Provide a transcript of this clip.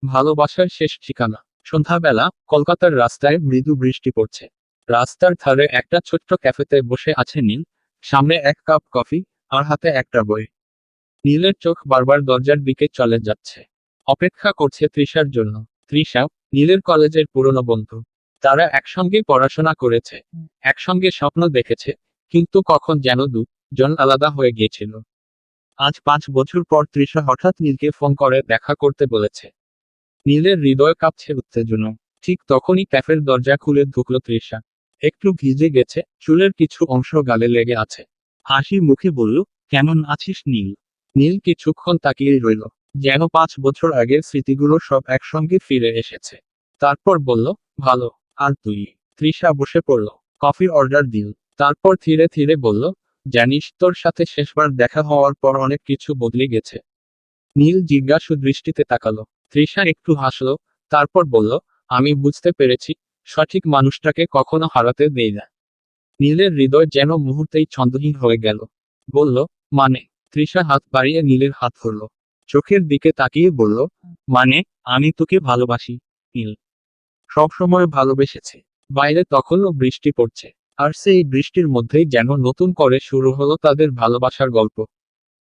ভালোবাসার শেষ ঠিকানা। সন্ধ্যাবেলা কলকাতার রাস্তায় মৃদু বৃষ্টি পড়ছে। রাস্তার ধারে একটা ছোট্ট ক্যাফেতে বসে আছে নীল, সামনে এক কাপ কফি আর হাতে একটা বই। নীলের চোখ বারবার দরজার দিকে চলে যাচ্ছে, অপেক্ষা করছে তৃষার জন্য। তৃষা নীলের কলেজের পুরনো বন্ধু। তারা একসঙ্গে পড়াশোনা করেছে, একসঙ্গে স্বপ্ন দেখেছে, কিন্তু কখন যেন দুজন আলাদা হয়ে গিয়েছিল। আজ 5 বছর পর তৃষা হঠাৎ নীলকে ফোন করে দেখা করতে বলেছে। নীলের হৃদয় কাঁপছে উত্তেজনা। ঠিক তখনই ক্যাফের দরজা খুলে ঢুকলো তৃষা। একটু ভিজে গেছে, চুলের কিছু অংশ গালে লেগে আছে। হাসি মুখে বলল, কেমন আছিস নীল? নীল কিছুক্ষণ তাকিয়েই রইল, যেন 5 বছর আগের স্মৃতিগুলো সব একসঙ্গে ফিরে এসেছে। তারপর বলল, ভালো। আর তুই? তৃষা বসে পড়ল, কফির অর্ডার দিল। তারপর ধীরে ধীরে বলল, জানিস তোর সাথে শেষবার দেখা হওয়ার পর অনেক কিছু বদলে গেছে। নীল জিজ্ঞাসু দৃষ্টিতে তাকালো। তৃষা একটু হাসল, তারপর বলল, আমি বুঝতে পেরেছি, সঠিক মানুষটাকে কখনো হারাতে দেই না। নীলের হৃদয় যেন মুহূর্তেই ছন্দহীন হয়ে গেল। বলল, মানে? তৃষা হাত বাড়িয়ে নীলের হাত ধরল, চোখের দিকে তাকিয়ে বলল, মানে, আমি তোকে ভালোবাসি নীল। সবসময় ভালোবেসেছি। বাইরে তখনও বৃষ্টি পড়ছে, আর সেই বৃষ্টির মধ্যেই যেন নতুন করে শুরু হলো তাদের ভালোবাসার গল্প।